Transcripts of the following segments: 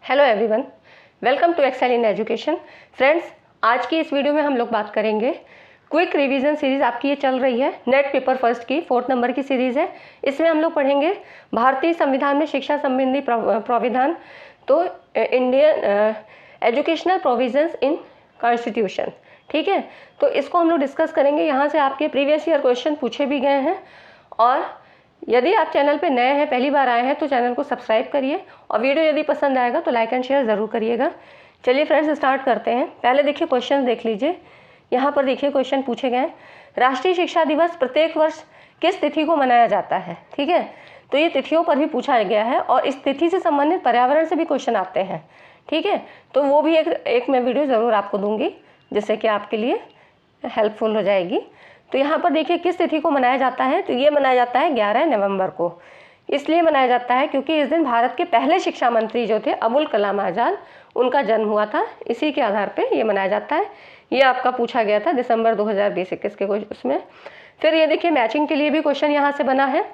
Hello everyone, welcome to Excel in education. Friends, आज की इस वीडियो में हम लोग बात करेंगे क्विक रिवीजन सीरीज़ आपकी ये चल रही है, नेट पेपर फर्स्ट की 4th नंबर की सीरीज़ है। इसमें हम लोग पढ़ेंगे भारतीय संविधान में शिक्षा संबंधी प्राविधान, तो Indian educational provisions in constitution. ठीक है, तो इसको हम लोग डिस्कस करेंगे। यहाँ से आपके प्रीवियस ईयर क्वेश्चन पूछे भी गए हैं, और यदि आप चैनल पे नए हैं, पहली बार आए हैं, तो चैनल को सब्सक्राइब करिए, और वीडियो यदि पसंद आएगा तो लाइक एंड शेयर ज़रूर करिएगा। चलिए फ्रेंड्स, स्टार्ट करते हैं। पहले देखिए क्वेश्चन देख लीजिए। यहाँ पर देखिए क्वेश्चन पूछे गए हैं, राष्ट्रीय शिक्षा दिवस प्रत्येक वर्ष किस तिथि को मनाया जाता है। ठीक है, तो ये तिथियों पर भी पूछा गया है, और इस तिथि से संबंधित पर्यावरण से भी क्वेश्चन आते हैं। ठीक है, तो वो भी एक मैं वीडियो ज़रूर आपको दूंगी, जिससे कि आपके लिए हेल्पफुल हो जाएगी। तो यहाँ पर देखिए किस तिथि को मनाया जाता है, तो ये मनाया जाता है 11 नवंबर को। इसलिए मनाया जाता है क्योंकि इस दिन भारत के पहले शिक्षा मंत्री जो थे अबुल कलाम आज़ाद, उनका जन्म हुआ था। इसी के आधार पे ये मनाया जाता है। ये आपका पूछा गया था दिसंबर 2020-21 के उसमें। फिर ये देखिए मैचिंग के लिए भी क्वेश्चन यहाँ से बना है,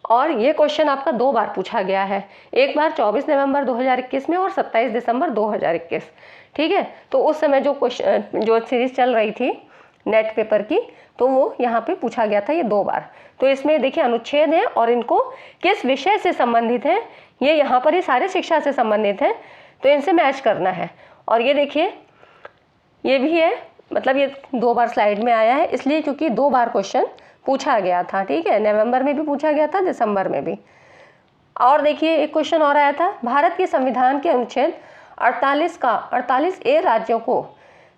और ये क्वेश्चन आपका 2 बार पूछा गया है, एक बार 24 नवंबर 2021 में और 27 दिसंबर 2021। ठीक है, तो उस समय जो सीरीज़ चल रही थी नेट पेपर की, तो वो यहाँ पे पूछा गया था ये 2 बार। तो इसमें देखिए अनुच्छेद हैं, और इनको किस विषय से संबंधित है, ये यहाँ पर ही सारे शिक्षा से संबंधित हैं, तो इनसे मैच करना है। और ये देखिए ये भी है, मतलब ये 2 बार स्लाइड में आया है, इसलिए क्योंकि 2 बार क्वेश्चन पूछा गया था। ठीक है, नवंबर में भी पूछा गया था, दिसंबर में भी। और देखिए एक क्वेश्चन और आया था, भारत के संविधान के अनुच्छेद 48A राज्यों को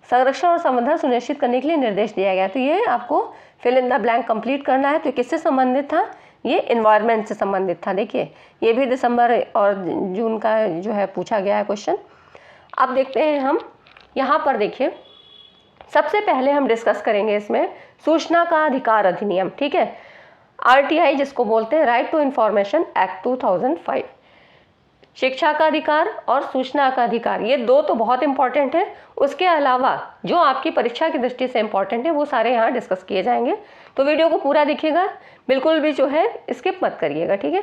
संरक्षण और संवर्धन सुनिश्चित करने के लिए निर्देश दिया गया। तो ये आपको fill in the blank complete करना है। तो किससे संबंधित था, ये इन्वायरमेंट से संबंधित था। देखिए ये भी दिसंबर और जून का जो है पूछा गया है क्वेश्चन। अब देखते हैं हम यहाँ पर, देखिए सबसे पहले हम डिस्कस करेंगे इसमें सूचना का अधिकार अधिनियम। ठीक है, RTI जिसको बोलते हैं, राइट टू इंफॉर्मेशन एक्ट 2005। शिक्षा का अधिकार और सूचना का अधिकार, ये 2 तो बहुत इंपॉर्टेंट है। उसके अलावा जो आपकी परीक्षा की दृष्टि से इंपॉर्टेंट है वो सारे यहाँ डिस्कस किए जाएंगे। तो वीडियो को पूरा देखिएगा, बिल्कुल भी जो है स्किप मत करिएगा। ठीक है,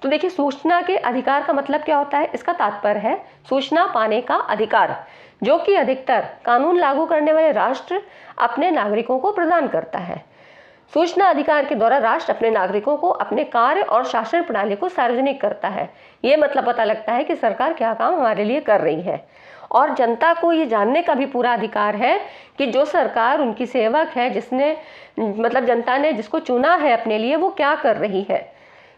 तो देखिए सूचना के अधिकार का मतलब क्या होता है। इसका तात्पर्य है सूचना पाने का अधिकार, जो कि अधिकतर कानून लागू करने वाले राष्ट्र अपने नागरिकों को प्रदान करता है। सूचना अधिकार के द्वारा राष्ट्र अपने नागरिकों को अपने कार्य और शासन प्रणाली को सार्वजनिक करता है। ये मतलब पता लगता है कि सरकार क्या काम हमारे लिए कर रही है, और जनता को ये जानने का भी पूरा अधिकार है कि जो सरकार उनकी सेवक है, जिसने मतलब जनता ने जिसको चुना है अपने लिए, वो क्या कर रही है।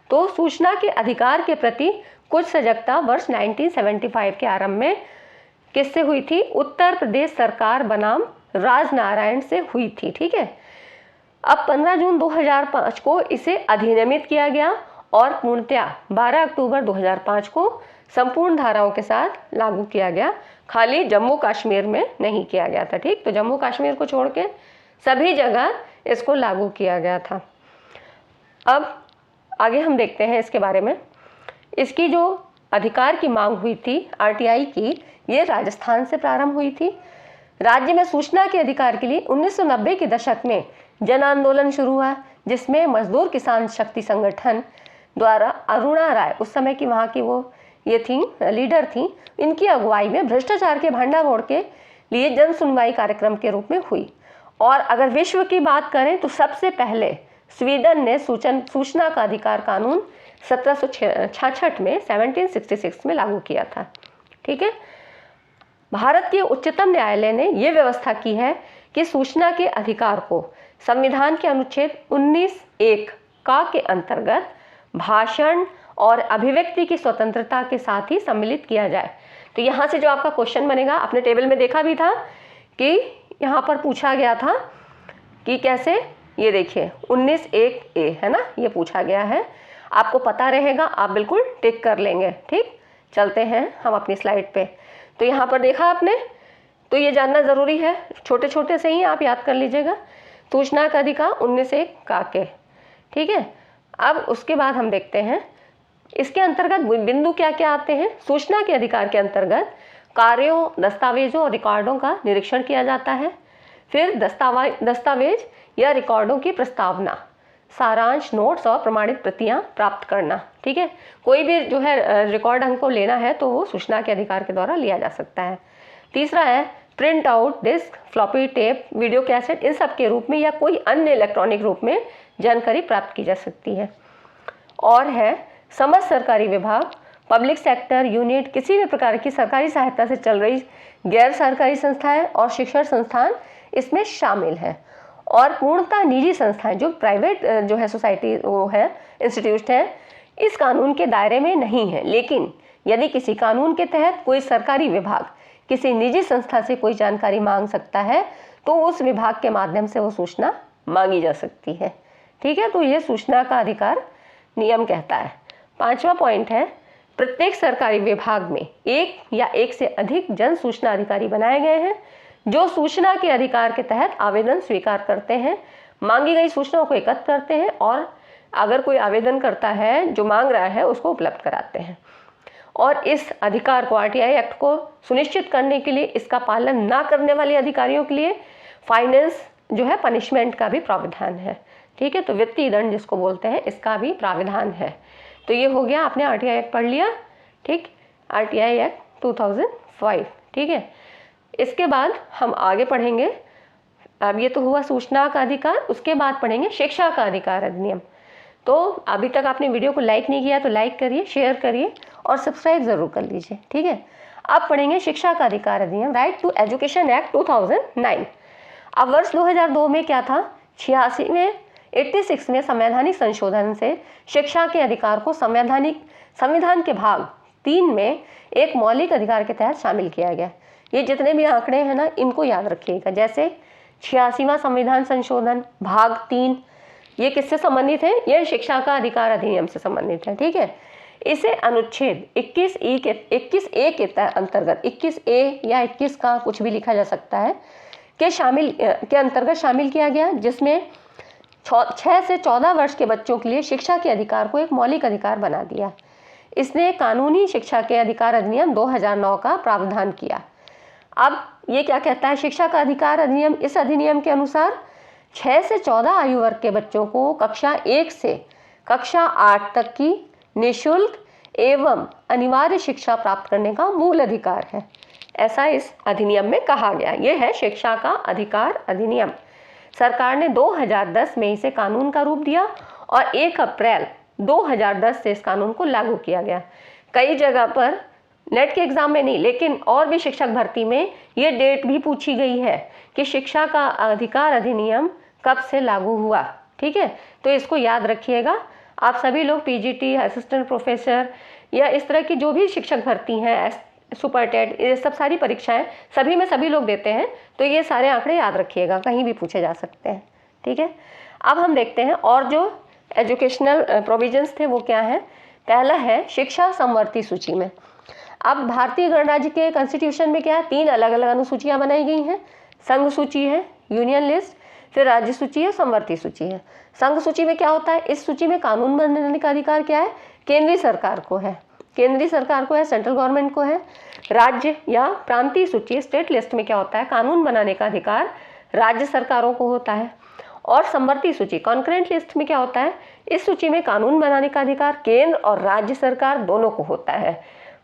तो सूचना के अधिकार के प्रति कुछ सजगता वर्ष 1975 के आरंभ में किससे हुई थी, उत्तर प्रदेश सरकार बनाम राजनारायण से हुई थी। ठीक है, अब 15 जून 2005 को इसे अधिनियमित किया गया, और पूर्णतया 12 अक्टूबर 2005 को संपूर्ण धाराओं के साथ लागू किया गया। खाली जम्मू कश्मीर में नहीं किया गया था। ठीक, तो जम्मू कश्मीर को छोड़ के सभी जगह इसको लागू किया गया था। अब आगे हम देखते हैं इसके बारे में। इसकी जो अधिकार की मांग हुई थी RTI की, ये राजस्थान से प्रारंभ हुई थी। राज्य में सूचना के अधिकार के लिए 1990 के दशक में जन आंदोलन शुरू हुआ, जिसमें मजदूर किसान शक्ति संगठन द्वारा अरुणा राय, उस समय की वहाँ की वो ये थी लीडर थी, इनकी अगुवाई में भ्रष्टाचार के भंडाफोड़ के लिए जन सुनवाई कार्यक्रम के रूप में हुई। और अगर विश्व की बात करें तो सबसे पहले स्वीडन ने सूचना का अधिकार कानून 1766 में 1766 में लागू किया था। ठीक है, भारत के उच्चतम न्यायालय ने यह व्यवस्था की है कि सूचना के अधिकार को संविधान के अनुच्छेद 19(1) का के अंतर्गत भाषण और अभिव्यक्ति की स्वतंत्रता के साथ ही सम्मिलित किया जाए। तो यहाँ से जो आपका क्वेश्चन बनेगा, आपने टेबल में देखा भी था कि यहाँ पर पूछा गया था कि कैसे, ये देखिए 19(1)(a) है ना, ये पूछा गया है। आपको पता रहेगा, आप बिल्कुल टिक कर लेंगे। ठीक, चलते हैं हम अपनी स्लाइड पे। तो यहाँ पर देखा आपने, तो ये जानना ज़रूरी है, छोटे छोटे से ही आप याद कर लीजिएगा। सूचना का अधिकार 19(1) का के। ठीक है, अब उसके बाद हम देखते हैं इसके अंतर्गत बिंदु क्या क्या आते हैं। सूचना के अधिकार के अंतर्गत कार्यों, दस्तावेजों और रिकॉर्डों का निरीक्षण किया जाता है। फिर दस्तावेज या रिकॉर्डों की प्रस्तावना, सारांश, नोट्स और प्रमाणित प्रतियां प्राप्त करना। ठीक है, कोई भी जो है रिकॉर्ड हमको लेना है तो वो सूचना के अधिकार के द्वारा लिया जा सकता है। तीसरा है print out, disk, floppy, tape, video cassette, इन सब के रूप में या कोई अन्य इलेक्ट्रॉनिक रूप में जानकारी प्राप्त की जा सकती है। और है समस्त सरकारी विभाग, पब्लिक सेक्टर यूनिट, किसी भी प्रकार की सरकारी सहायता से चल रही गैर सरकारी संस्थाएं और शिक्षण संस्थान इसमें शामिल है। और पूर्णतः निजी संस्थाएं जो प्राइवेट जो है सोसाइटी वो है इंस्टीट्यूट है, इस कानून के दायरे में नहीं है। लेकिन यदि किसी कानून के तहत कोई सरकारी विभाग किसी निजी संस्था से कोई जानकारी मांग सकता है तो उस विभाग के माध्यम से वो सूचना मांगी जा सकती है। ठीक है, तो ये सूचना का अधिकार नियम कहता है। 5वां पॉइंट है प्रत्येक सरकारी विभाग में एक या एक से अधिक जन सूचना अधिकारी बनाए गए हैं जो सूचना के अधिकार के तहत आवेदन स्वीकार करते हैं, मांगी गई सूचनाओं को एकत्र करते हैं और अगर कोई आवेदन करता है जो मांग रहा है उसको उपलब्ध कराते हैं। और इस अधिकार को आरटीआई एक्ट को सुनिश्चित करने के लिए इसका पालन ना करने वाले अधिकारियों के लिए फाइनेंस जो है पनिशमेंट का भी प्रावधान है। ठीक है, तो वित्तीय दंड जिसको बोलते हैं इसका भी प्रावधान है। तो ये हो गया, आपने आरटीआई एक्ट पढ़ लिया। ठीक, आरटीआई एक्ट 2005। ठीक है, इसके बाद हम आगे पढ़ेंगे। अब ये तो हुआ सूचना का अधिकार, उसके बाद पढ़ेंगे शिक्षा का अधिकार अधिनियम। तो अभी तक आपने वीडियो को लाइक नहीं किया तो लाइक करिए, शेयर करिए और सब्सक्राइब ज़रूर कर लीजिए। ठीक है, अब पढ़ेंगे शिक्षा का अधिकार अधिनियम, राइट टू एजुकेशन एक्ट 2009। अब वर्ष 2002 में क्या था, 86 में संवैधानिक संशोधन से शिक्षा के अधिकार को संविधान के भाग 3 में एक मौलिक अधिकार के तहत शामिल किया गया। ये जितने भी आंकड़े हैं ना इनको याद रखिएगा। जैसे 86वां संविधान संशोधन भाग 3, ये किससे संबंधित है, ये शिक्षा का अधिकार अधिनियम से संबंधित है। ठीक है, इसे अनुच्छेद 21A के अंतर्गत 21A या 21 का कुछ भी लिखा जा सकता है के अंतर्गत शामिल किया गया, जिसमें 6 से 14 वर्ष के बच्चों के लिए शिक्षा के अधिकार को एक मौलिक अधिकार बना दिया। इसने कानूनी शिक्षा के अधिकार अधिनियम 2009 का प्रावधान किया। अब ये क्या कहता है शिक्षा का अधिकार अधिनियम, इस अधिनियम के अनुसार 6 से 14 आयु वर्ग के बच्चों को कक्षा 1 से कक्षा 8 तक की निःशुल्क एवं अनिवार्य शिक्षा प्राप्त करने का मूल अधिकार है, ऐसा इस अधिनियम में कहा गया। यह है शिक्षा का अधिकार अधिनियम। सरकार ने 2010 में इसे कानून का रूप दिया और 1 अप्रैल 2010 से इस कानून को लागू किया गया। कई जगह पर नेट के एग्जाम में नहीं लेकिन और भी शिक्षक भर्ती में ये डेट भी पूछी गई है कि शिक्षा का अधिकार अधिनियम कब से लागू हुआ। ठीक है, तो इसको याद रखिएगा। आप सभी लोग पीजीटी, असिस्टेंट प्रोफेसर या इस तरह की जो भी शिक्षक भर्ती हैं, सुपर टेट, ये सब सारी परीक्षाएं सभी में सभी लोग देते हैं, तो ये सारे आंकड़े याद रखिएगा, कहीं भी पूछे जा सकते हैं। ठीक है, अब हम देखते हैं और जो एजुकेशनल प्रोविजंस थे वो क्या है। पहला है शिक्षा समवर्ती सूची में। अब भारतीय गणराज्य के कॉन्स्टिट्यूशन में क्या है, 3 अलग अलग अनुसूचियां बनाई गई हैं। संघ सूची है, यूनियन लिस्ट, फिर राज्य सूची है, समवर्ती सूची है। संघ सूची में क्या होता है, इस सूची में कानून बनाने का अधिकार क्या है, केंद्रीय सरकार को है, सेंट्रल गवर्नमेंट को है। राज्य या प्रांतीय सूची, स्टेट लिस्ट में क्या होता है, कानून बनाने का अधिकार राज्य सरकारों को होता है। और समवर्ती सूची, कॉन्करेंट लिस्ट में क्या होता है, इस सूची में कानून बनाने का अधिकार केंद्र और राज्य सरकार दोनों को होता है।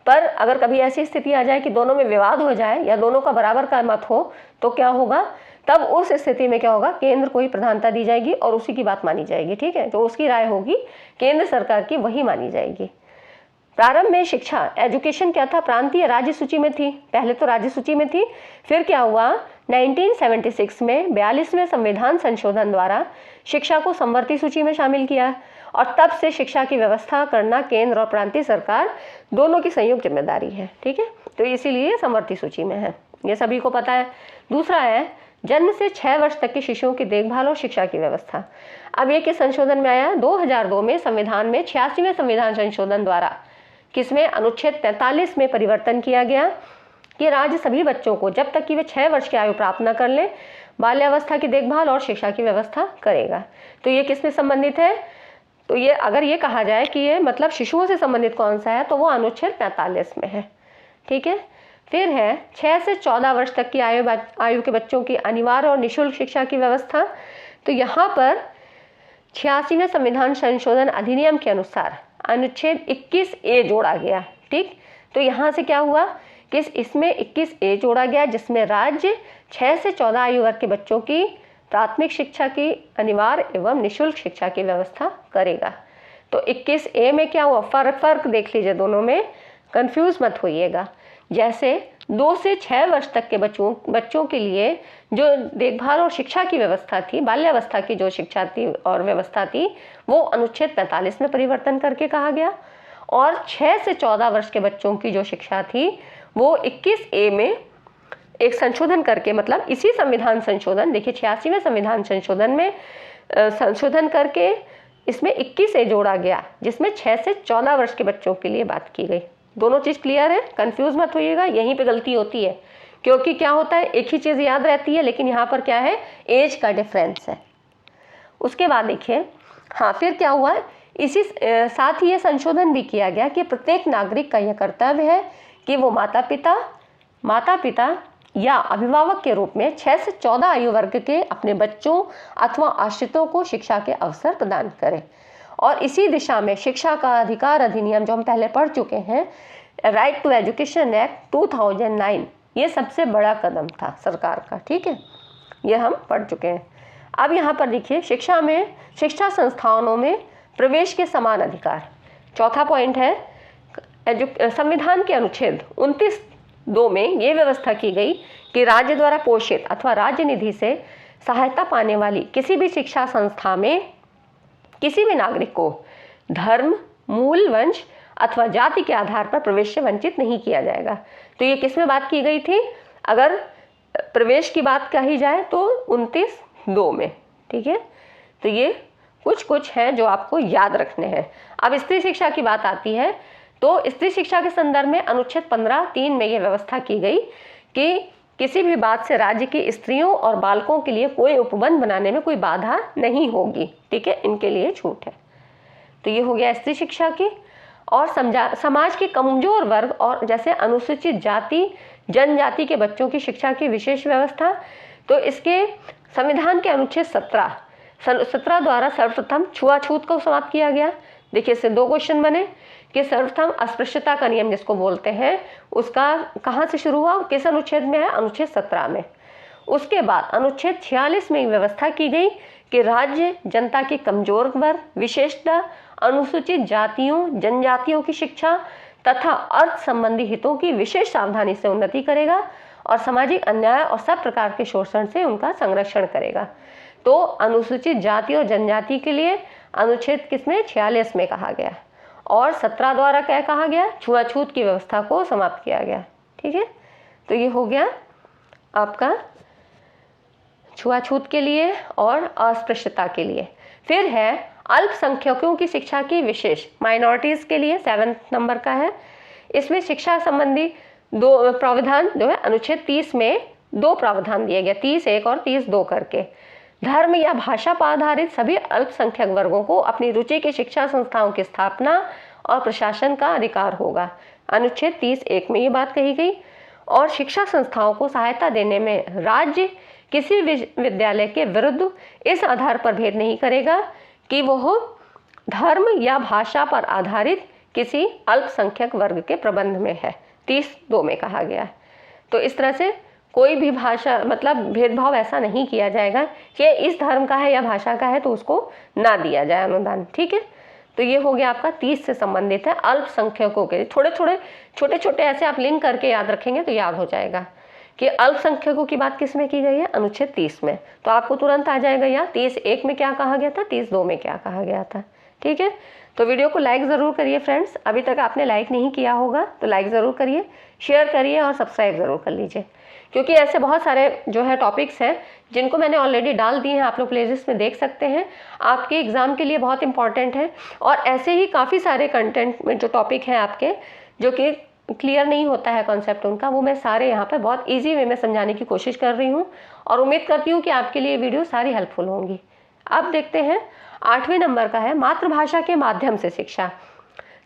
पर अगर कभी ऐसी स्थिति आ जाए कि दोनों में विवाद हो जाए या दोनों का बराबर का मत हो तो क्या होगा, तब उस स्थिति में क्या होगा, केंद्र को ही प्रधानता दी जाएगी और उसी की बात मानी जाएगी। ठीक है, तो उसकी राय होगी केंद्र सरकार की, वही मानी जाएगी। प्रारंभ में शिक्षा एजुकेशन क्या था, प्रांतीय राज्य सूची में थी, पहले तो राज्य सूची में थी, फिर क्या हुआ 1976 में 42वें संविधान संशोधन द्वारा शिक्षा को समवर्ती सूची में शामिल किया और तब से शिक्षा की व्यवस्था करना केंद्र और प्रांतीय सरकार दोनों की संयुक्त जिम्मेदारी है। ठीक है, तो इसीलिए समवर्ती सूची में है, ये सभी को पता है। दूसरा है जन्म से 6 वर्ष तक के शिशुओं की देखभाल और शिक्षा की व्यवस्था। अब ये किस संशोधन में आया, 2002 में संविधान में 86वें संविधान संशोधन द्वारा किसमें, अनुच्छेद 43 में परिवर्तन किया गया कि राज्य सभी बच्चों को जब तक कि वे 6 वर्ष की आयु प्राप्त न कर लें बाल्यावस्था की देखभाल और शिक्षा की व्यवस्था करेगा। तो ये किसमें संबंधित है, तो ये अगर ये कहा जाए कि ये मतलब शिशुओं से संबंधित कौन सा है तो वो अनुच्छेद 45 में है। ठीक है, फिर है 6 से 14 वर्ष तक की आयु के बच्चों की अनिवार्य और निःशुल्क शिक्षा की व्यवस्था। तो यहाँ पर 86वें संविधान संशोधन अधिनियम के अनुसार अनुच्छेद 21A जोड़ा गया। ठीक, तो यहाँ से क्या हुआ कि इसमें 21A जोड़ा गया, जिसमें राज्य 6 से 14 आयु वर्ग के बच्चों की प्राथमिक शिक्षा की अनिवार्य एवं निःशुल्क शिक्षा की व्यवस्था करेगा। तो 21A में क्या हुआ, फर्क देख लीजिए दोनों में, कंफ्यूज मत होइएगा। जैसे 2 से 6 वर्ष तक के बच्चों के लिए जो देखभाल और शिक्षा की व्यवस्था थी, बाल्यावस्था की जो शिक्षा थी और व्यवस्था थी, वो अनुच्छेद 45 में परिवर्तन करके कहा गया। और 6 से 14 वर्ष के बच्चों की जो शिक्षा थी वो 21A में एक संशोधन करके, मतलब इसी संविधान संशोधन, देखिए 86वें संविधान संशोधन में संशोधन करके इसमें 21A जोड़ा गया, जिसमें 6 से 14 वर्ष के बच्चों के लिए बात की गई। दोनों चीज़ क्लियर है, कंफ्यूज मत होइएगा, यहीं पे गलती होती है, क्योंकि क्या होता है एक ही चीज़ याद रहती है, लेकिन यहाँ पर क्या है, एज का डिफरेंस है। उसके बाद देखिए, हाँ फिर क्या हुआ, इसी साथ ही ये संशोधन भी किया गया कि प्रत्येक नागरिक का यह कर्तव्य है कि वो माता पिता या अभिभावक के रूप में 6 से 14 आयु वर्ग के अपने बच्चों अथवा आश्रितों को शिक्षा के अवसर प्रदान करें। और इसी दिशा में शिक्षा का अधिकार अधिनियम जो हम पहले पढ़ चुके हैं, राइट टू एजुकेशन एक्ट 2009, ये सबसे बड़ा कदम था सरकार का। ठीक है, ये हम पढ़ चुके हैं। अब यहाँ पर देखिए, शिक्षा संस्थानों में प्रवेश के समान अधिकार, चौथा पॉइंट है, संविधान के अनुच्छेद 29(2) में ये व्यवस्था की गई कि राज्य द्वारा पोषित अथवा राज्य निधि से सहायता पाने वाली किसी भी शिक्षा संस्था में किसी भी नागरिक को धर्म, मूल, वंश अथवा जाति के आधार पर प्रवेश से वंचित नहीं किया जाएगा। तो ये किस में बात की गई थी, अगर प्रवेश की बात कही जाए तो 29(2) में। ठीक है, तो ये कुछ हैं जो आपको याद रखने हैं। अब स्त्री शिक्षा की बात आती है, तो स्त्री शिक्षा के संदर्भ में अनुच्छेद 15(3) में यह व्यवस्था की गई कि किसी भी बात से राज्य की स्त्रियों और बालकों के लिए कोई उपबंध बनाने में कोई बाधा नहीं होगी। ठीक है, इनके लिए छूट है। तो ये हो गया स्त्री शिक्षा की। और समाज के कमजोर वर्ग और जैसे अनुसूचित जाति, जनजाति के बच्चों की शिक्षा की विशेष व्यवस्था, तो इसके संविधान के अनुच्छेद 17 द्वारा सर्वप्रथम छुआछूत को समाप्त किया गया। देखिए, इससे 2 क्वेश्चन बने कि सर्वप्रथम अस्पृश्यता का नियम जिसको बोलते हैं, उसका कहाँ से शुरू हुआ, किस अनुच्छेद में है, अनुच्छेद 17 में। उसके बाद अनुच्छेद 46 में व्यवस्था की गई कि राज्य जनता के कमजोर वर्ग, विशेषतः अनुसूचित जातियों, जनजातियों की शिक्षा तथा अर्थ संबंधी हितों की विशेष सावधानी से उन्नति करेगा और सामाजिक अन्याय और सब प्रकार के शोषण से उनका संरक्षण करेगा। तो अनुसूचित जाति और जनजाति के लिए अनुच्छेद किसमें, 46 में कहा गया, और 17 द्वारा क्या कहा गया, छुआछूत की व्यवस्था को समाप्त किया गया। ठीक है, तो ये हो गया आपका छुआछूत के लिए और अस्पृश्यता के लिए। फिर है अल्पसंख्यकों की शिक्षा की विशेष, माइनॉरिटीज़ के लिए 7 नंबर का है। इसमें शिक्षा संबंधी 2 प्रावधान जो है, अनुच्छेद 30 में 2 प्रावधान दिए गए, 30(1) और 30(2) करके। धर्म या भाषा पर आधारित सभी अल्पसंख्यक वर्गों को अपनी रुचि की शिक्षा संस्थाओं की स्थापना और प्रशासन का अधिकार होगा, अनुच्छेद 30(1) में ये बात कही गई। और शिक्षा संस्थाओं को सहायता देने में राज्य किसी विद्यालय के विरुद्ध इस आधार पर भेद नहीं करेगा कि वह धर्म या भाषा पर आधारित किसी अल्पसंख्यक वर्ग के प्रबंध में है, 30(2) में कहा गया। तो इस तरह से कोई भी भाषा मतलब भेदभाव ऐसा नहीं किया जाएगा कि इस धर्म का है या भाषा का है तो उसको ना दिया जाए अनुदान। ठीक है, तो ये हो गया आपका 30 से संबंधित है, अल्पसंख्यकों के। छोटे छोटे ऐसे आप लिंक करके याद रखेंगे तो याद हो जाएगा कि अल्पसंख्यकों की बात किस में की गई है, अनुच्छेद 30 में। तो आपको तुरंत आ जाएगा यहाँ 30(1) में क्या कहा गया था, 30(2) में क्या कहा गया था। ठीक है, तो वीडियो को लाइक ज़रूर करिए फ्रेंड्स, अभी तक आपने लाइक नहीं किया होगा तो लाइक ज़रूर करिए, शेयर करिए और सब्सक्राइब ज़रूर कर लीजिए, क्योंकि ऐसे बहुत सारे जो है टॉपिक्स हैं जिनको मैंने ऑलरेडी डाल दिए हैं, आप लोग प्लेलिस्ट में देख सकते हैं, आपके एग्ज़ाम के लिए बहुत इंपॉर्टेंट है। और ऐसे ही काफ़ी सारे कंटेंट में जो टॉपिक हैं आपके, जो कि क्लियर नहीं होता है कॉन्सेप्ट उनका, वो मैं सारे यहाँ पर बहुत ईजी वे में समझाने की कोशिश कर रही हूँ और उम्मीद करती हूँ कि आपके लिए वीडियो सारी हेल्पफुल होंगी। अब देखते हैं 8वें नंबर का है मातृभाषा के माध्यम से शिक्षा।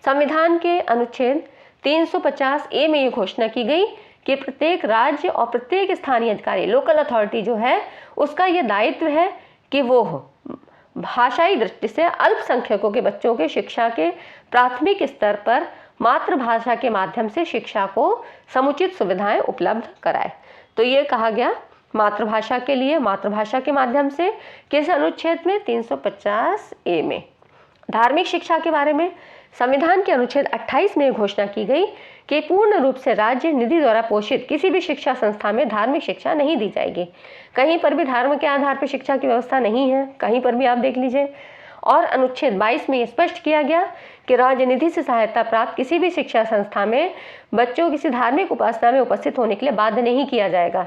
संविधान के अनुच्छेद 350(a) में ये घोषणा की गई कि प्रत्येक राज्य और प्रत्येक स्थानीय अधिकारी, लोकल अथॉरिटी जो है, उसका ये दायित्व है कि वो भाषाई दृष्टि से अल्पसंख्यकों के बच्चों के शिक्षा के प्राथमिक स्तर पर मातृभाषा के माध्यम से शिक्षा को समुचित सुविधाएं उपलब्ध कराए। तो ये कहा गया मातृभाषा के लिए, मातृभाषा के माध्यम से किस अनुच्छेद में? 350A में। धार्मिक शिक्षा के बारे में संविधान के अनुच्छेद 28 में घोषणा की गई कि पूर्ण रूप से राज्य निधि द्वारा पोषित किसी भी शिक्षा संस्था में धार्मिक शिक्षा नहीं दी जाएगी। कहीं पर भी धर्म के आधार पर शिक्षा की व्यवस्था नहीं है, कहीं पर भी आप देख लीजिए। और अनुच्छेद 22 में स्पष्ट किया गया कि राज्य निधि से सहायता प्राप्त किसी भी शिक्षा संस्था में बच्चों किसी धार्मिक उपासना में उपस्थित होने के लिए बाध्य नहीं किया जाएगा।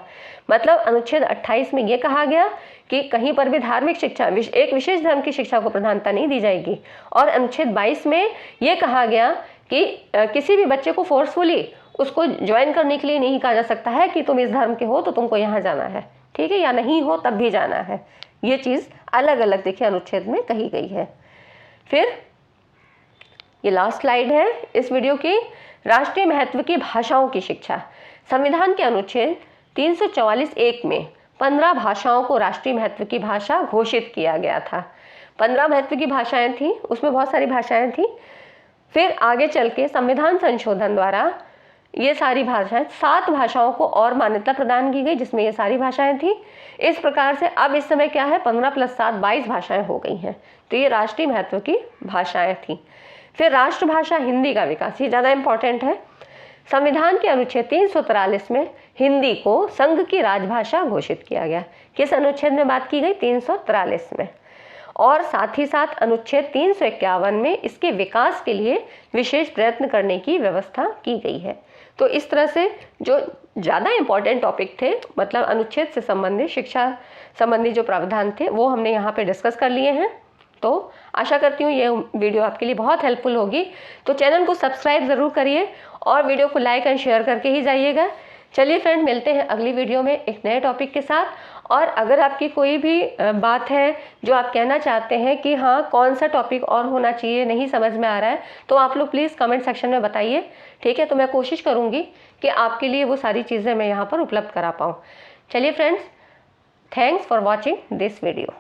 मतलब अनुच्छेद 28 में ये कहा गया कि कहीं पर भी धार्मिक शिक्षा, एक विशेष धर्म की शिक्षा को प्रधानता नहीं दी जाएगी। और अनुच्छेद 22 में ये कहा गया कि किसी भी बच्चे को फोर्सफुली उसको ज्वाइन करने के लिए नहीं कहा जा सकता है कि तुम इस धर्म के हो तो तुमको यहाँ जाना है, ठीक है, या नहीं हो तब भी जाना है। ये चीज़ अलग अलग देखिए अनुच्छेद में कही गई है। फिर ये लास्ट स्लाइड है इस वीडियो की, राष्ट्रीय महत्व की भाषाओं की शिक्षा। संविधान के अनुच्छेद 344(1) में 15 भाषाओं को राष्ट्रीय महत्व की भाषा घोषित किया गया था। 15 महत्व की भाषाएं थी, उसमें बहुत सारी भाषाएं थी। फिर आगे चल के संविधान संशोधन द्वारा ये सारी भाषाएं 7 भाषाओं को और मान्यता प्रदान की गई, जिसमें ये सारी भाषाएं थी। इस प्रकार से अब इस समय क्या है, 15 + 7 22 भाषाएं हो गई हैं। तो ये राष्ट्रीय महत्व की भाषाएं थी। फिर राष्ट्रभाषा हिंदी का विकास, ये ज़्यादा इम्पॉर्टेंट है। संविधान के अनुच्छेद 343 में हिंदी को संघ की राजभाषा घोषित किया गया। किस अनुच्छेद में बात की गई? 343 में। और साथ ही साथ अनुच्छेद 351 में इसके विकास के लिए विशेष प्रयत्न करने की व्यवस्था की गई है। तो इस तरह से जो ज़्यादा इम्पॉर्टेंट टॉपिक थे, मतलब अनुच्छेद से संबंधित, शिक्षा संबंधी जो प्रावधान थे, वो हमने यहाँ पे डिस्कस कर लिए हैं। तो आशा करती हूँ ये वीडियो आपके लिए बहुत हेल्पफुल होगी। तो चैनल को सब्सक्राइब ज़रूर करिए और वीडियो को लाइक एंड शेयर करके ही जाइएगा। चलिए फ्रेंड, मिलते हैं अगली वीडियो में एक नए टॉपिक के साथ। और अगर आपकी कोई भी बात है जो आप कहना चाहते हैं कि हाँ कौन सा टॉपिक और होना चाहिए, नहीं समझ में आ रहा है, तो आप लोग प्लीज़ कमेंट सेक्शन में बताइए, ठीक है। तो मैं कोशिश करूँगी कि आपके लिए वो सारी चीज़ें मैं यहाँ पर उपलब्ध करा पाऊँ। चलिए friends, thanks for watching this video.